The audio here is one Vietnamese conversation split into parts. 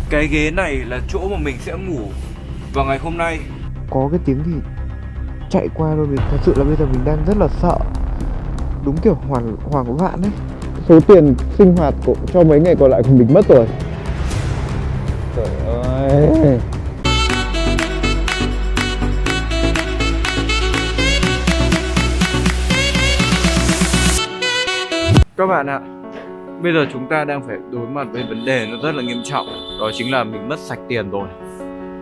Cái ghế này là chỗ mà mình sẽ ngủ vào ngày hôm nay. Có cái tiếng thì chạy qua rồi, mình thật sự là bây giờ mình đang rất là sợ. Đúng kiểu hoảng loạn đấy. Số tiền sinh hoạt cho mấy ngày còn lại của mình mất rồi. Trời ơi. Các bạn ạ, bây giờ chúng ta đang phải đối mặt với vấn đề nó rất là nghiêm trọng. Đó chính là mình mất sạch tiền rồi.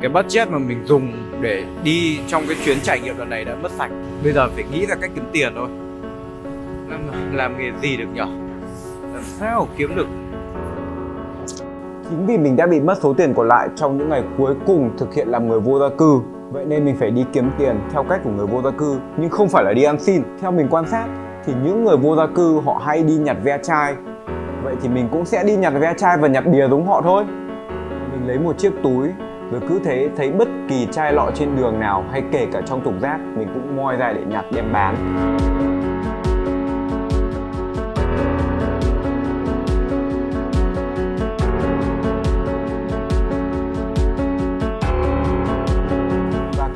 Cái budget mà mình dùng để đi trong cái chuyến trải nghiệm lần này đã mất sạch. Bây giờ phải nghĩ ra cách kiếm tiền thôi. Làm nghề gì được nhở? Làm sao kiếm được? Chính vì mình đã bị mất số tiền còn lại trong những ngày cuối cùng thực hiện làm người vô gia cư, vậy nên mình phải đi kiếm tiền theo cách của người vô gia cư, nhưng không phải là đi ăn xin. Theo mình quan sát thì những người vô gia cư họ hay đi nhặt ve chai. Vậy thì mình cũng sẽ đi nhặt ve chai và nhặt bìa giống họ thôi. Mình lấy một chiếc túi rồi cứ thế thấy bất kỳ chai lọ trên đường nào hay kể cả trong thùng rác mình cũng moi ra để nhặt đem bán.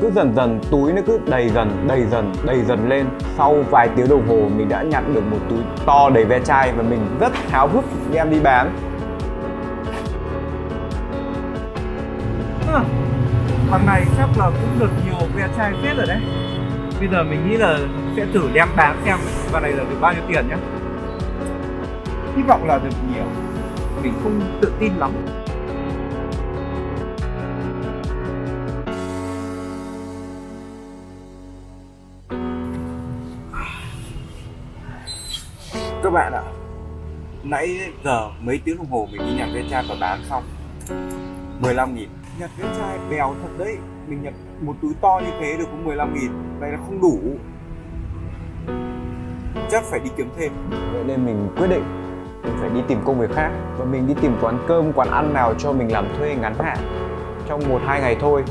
Cứ dần dần túi nó cứ đầy dần lên. Sau vài tiếng đồng hồ mình đã nhặt được một túi to đầy ve chai và mình rất háo hức đem đi bán. Thằng này chắc là cũng được nhiều ve chai phết rồi đấy. Bây giờ mình nghĩ là sẽ thử đem bán xem vào này là được bao nhiêu tiền nhé. Hy vọng là được nhiều. Mình không tự tin lắm. Các bạn ạ, nãy giờ mấy tiếng đồng hồ mình đi nhặt ve chai và bán xong 15.000. Nhặt ve chai bèo thật đấy. Mình nhặt một túi to như thế được có 15.000. Đây là không đủ. Chắc phải đi kiếm thêm. Vậy nên mình quyết định mình phải đi tìm công việc khác. Và mình đi tìm quán cơm, quán ăn nào cho mình làm thuê ngắn hạn trong 1-2 ngày thôi.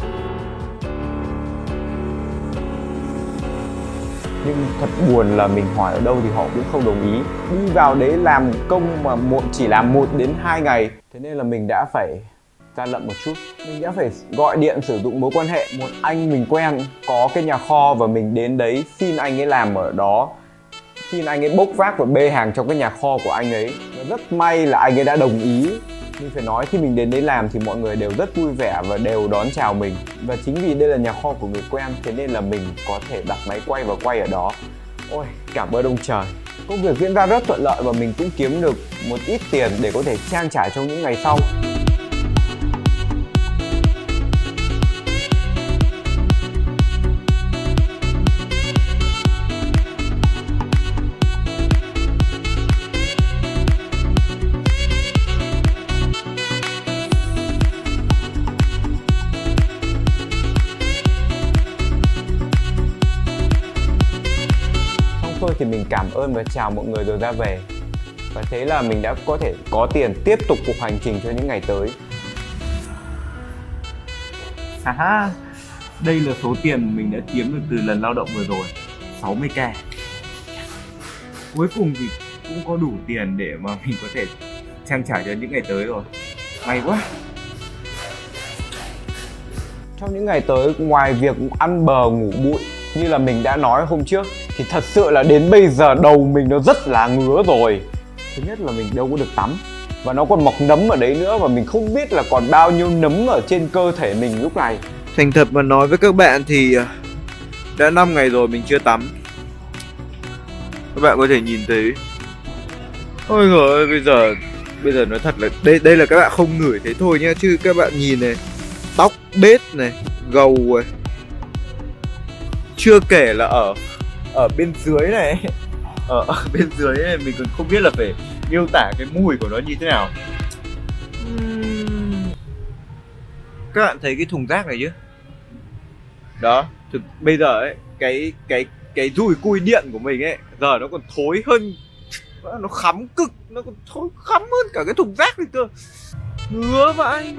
Nhưng thật buồn là mình hỏi ở đâu thì họ cũng không đồng ý. Đi vào đấy làm công mà chỉ làm 1-2 ngày. Thế nên là mình đã phải gian lận một chút. Mình đã phải gọi điện sử dụng mối quan hệ. Một anh mình quen có cái nhà kho và mình đến đấy xin anh ấy làm ở đó. Xin anh ấy bốc vác và bê hàng trong cái nhà kho của anh ấy. Và rất may là anh ấy đã đồng ý. Mình phải nói khi mình đến đấy làm thì mọi người đều rất vui vẻ và đều đón chào mình. Và chính vì đây là nhà kho của người quen, thế nên là mình có thể đặt máy quay và quay ở đó. Ôi, cảm ơn ông trời. Công việc diễn ra rất thuận lợi và mình cũng kiếm được một ít tiền để có thể trang trải trong những ngày sau. Thôi thì mình cảm ơn và chào mọi người rồi ra về. Và thế là mình đã có thể có tiền tiếp tục cuộc hành trình cho những ngày tới. Đây là số tiền mình đã kiếm được từ lần lao động vừa rồi, 60k. Cuối cùng thì cũng có đủ tiền để mà mình có thể trang trải cho những ngày tới rồi. May quá. Trong những ngày tới, ngoài việc ăn bờ ngủ bụi như là mình đã nói hôm trước, thì thật sự là đến bây giờ đầu mình nó rất là ngứa rồi. Thứ nhất là mình đâu có được tắm, và nó còn mọc nấm ở đấy nữa, và mình không biết là còn bao nhiêu nấm ở trên cơ thể mình lúc này. Thành thật mà nói với các bạn thì đã 5 ngày rồi mình chưa tắm. Các bạn có thể nhìn thấy. Ôi giời ơi, bây giờ nói thật là đây là các bạn không ngửi thấy thôi nhá, chứ các bạn nhìn này, tóc bết này, gầu này. Chưa kể là ở bên dưới này, ở bên dưới này mình còn không biết là phải miêu tả cái mùi của nó như thế nào. Các bạn thấy cái thùng rác này chứ? Đó, bây giờ ấy, cái dùi cui điện của mình ấy, giờ nó còn thối hơn, nó khắm cực, nó còn thối khắm hơn cả cái thùng rác này cơ. Ngứa vãi.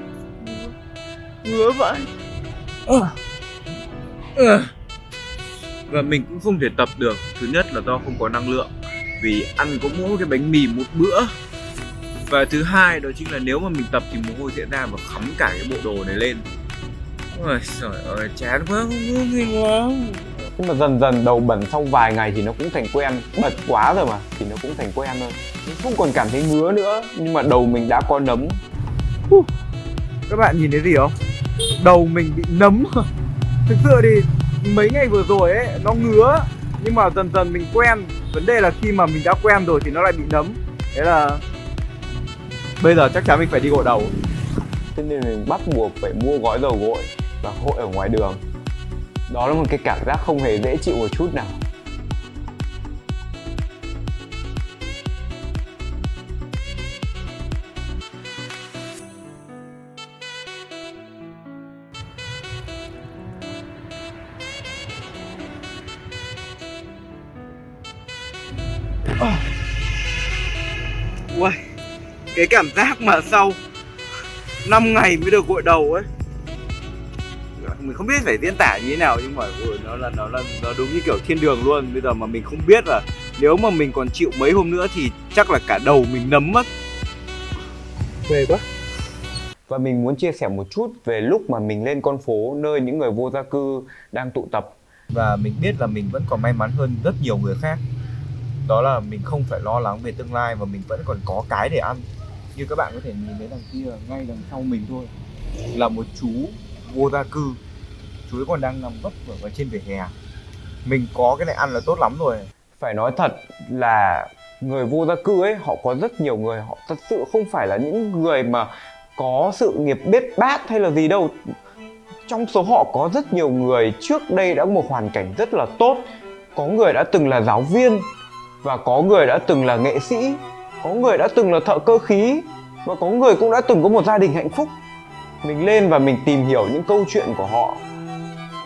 Và mình cũng không thể tập được. Thứ nhất là do không có năng lượng, vì ăn có mỗi cái bánh mì một bữa Và thứ hai đó chính là nếu mà mình tập thì mồ hôi sẽ ra và khắm cả cái bộ đồ này lên. Ôi trời ơi, chán quá, không muốn gì quá. Nhưng mà dần dần đầu bẩn sau vài ngày thì nó cũng thành quen. Bẩn quá rồi mà thì nó cũng thành quen thôi. Mình không còn cảm thấy ngứa nữa, nhưng mà đầu mình đã có nấm. Các bạn nhìn thấy gì không? Đầu mình bị nấm. Thực sự thì mấy ngày vừa rồi ấy nó ngứa, nhưng mà dần dần mình quen. Vấn đề là khi mà mình đã quen rồi thì nó lại bị nấm. Thế là bây giờ chắc chắn mình phải đi gội đầu. Thế nên mình bắt buộc phải mua gói dầu gội và gội ở ngoài đường. Đó là một cái cảm giác không hề dễ chịu một chút nào. Uầy, cái cảm giác mà sau 5 ngày mới được gội đầu ấy, mình không biết phải diễn tả như thế nào, nhưng mà nó đúng như kiểu thiên đường luôn. Bây giờ mà mình không biết là nếu mà mình còn chịu mấy hôm nữa thì chắc là cả đầu mình nấm mất. Về quá. Và mình muốn chia sẻ một chút về lúc mà mình lên con phố nơi những người vô gia cư đang tụ tập. Và mình biết là mình vẫn còn may mắn hơn rất nhiều người khác. Đó là mình không phải lo lắng về tương lai và mình vẫn còn có cái để ăn. Như các bạn có thể nhìn thấy đằng kia, ngay đằng sau mình thôi, là một chú vô gia cư. Chú ấy còn đang nằm vấp ở trên vỉa hè. Mình có cái này ăn là tốt lắm rồi. Phải nói thật là người vô gia cư ấy, họ có rất nhiều người, họ thật sự không phải là những người mà có sự nghiệp bết bát hay là gì đâu. Trong số họ có rất nhiều người trước đây đã một hoàn cảnh rất là tốt. Có người đã từng là giáo viên, và có người đã từng là nghệ sĩ, có người đã từng là thợ cơ khí, và có người cũng đã từng có một gia đình hạnh phúc. Mình lên và mình tìm hiểu những câu chuyện của họ,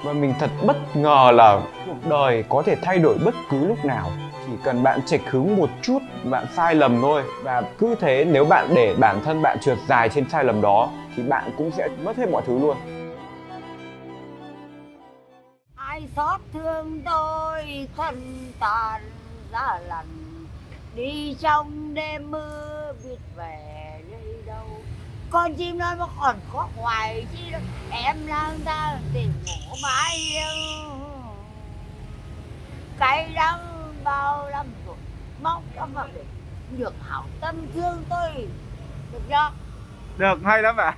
và mình thật bất ngờ là cuộc đời có thể thay đổi bất cứ lúc nào. Chỉ cần bạn chệch hướng một chút, bạn sai lầm thôi. Và cứ thế, nếu bạn để bản thân bạn trượt dài trên sai lầm đó thì bạn cũng sẽ mất hết mọi thứ luôn. Ai xót thương tôi thân tàn ra lằn, đi trong đêm mưa biết về nơi đâu. Con chim nói mà còn khóc hoài chi đâu, em lang thang tìm ngủ mãi yêu. Cái đắng bao năm rồi, mong các bạn được hảo tâm thương tôi. Được chưa? Được, hay lắm ạ.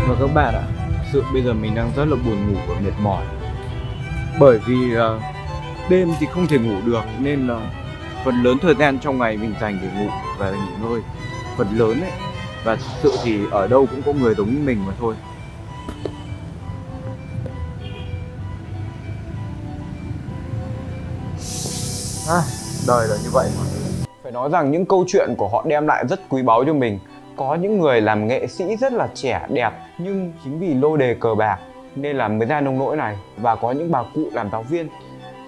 Và các bạn ạ, thực sự bây giờ mình đang rất là buồn ngủ và mệt mỏi. Bởi vì đêm thì không thể ngủ được, nên là phần lớn thời gian trong ngày mình dành để ngủ và nghỉ ngơi. Phần lớn ấy. Và thực sự thì ở đâu cũng có người giống như mình mà thôi. Đời là như vậy mà. Phải nói rằng những câu chuyện của họ đem lại rất quý báu cho mình. Có những người làm nghệ sĩ rất là trẻ, đẹp, nhưng chính vì lô đề cờ bạc nên là mới ra nông nỗi này. Và có những bà cụ làm giáo viên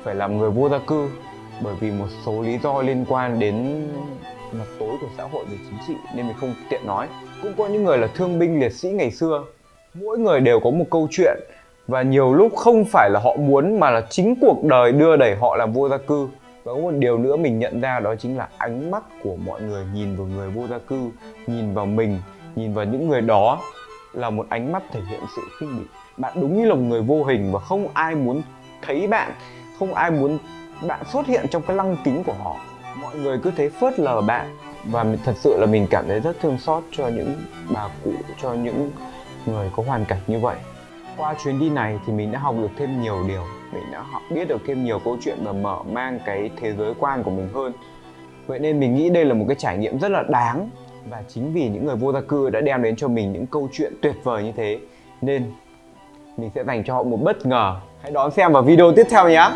phải làm người vô gia cư bởi vì một số lý do liên quan đến mặt tối của xã hội về chính trị nên mình không tiện nói. Cũng có những người là thương binh liệt sĩ ngày xưa. Mỗi người đều có một câu chuyện, và nhiều lúc không phải là họ muốn mà là chính cuộc đời đưa đẩy họ làm vô gia cư. Và có một điều nữa mình nhận ra, đó chính là ánh mắt của mọi người nhìn vào người vô gia cư, nhìn vào mình, nhìn vào những người đó là một ánh mắt thể hiện sự khinh bỉ. Bạn đúng như là một người vô hình và không ai muốn thấy bạn, không ai muốn bạn xuất hiện trong cái lăng kính của họ. Mọi người cứ thế phớt lờ bạn. Và thật sự là mình cảm thấy rất thương xót cho những bà cụ, cho những người có hoàn cảnh như vậy. Qua chuyến đi này thì mình đã học được thêm nhiều điều. Mình đã biết được thêm nhiều câu chuyện và mở mang cái thế giới quan của mình hơn. Vậy nên mình nghĩ đây là một cái trải nghiệm rất là đáng. Và chính vì những người vô gia cư đã đem đến cho mình những câu chuyện tuyệt vời như thế, nên mình sẽ dành cho họ một bất ngờ. Hãy đón xem vào video tiếp theo nhé.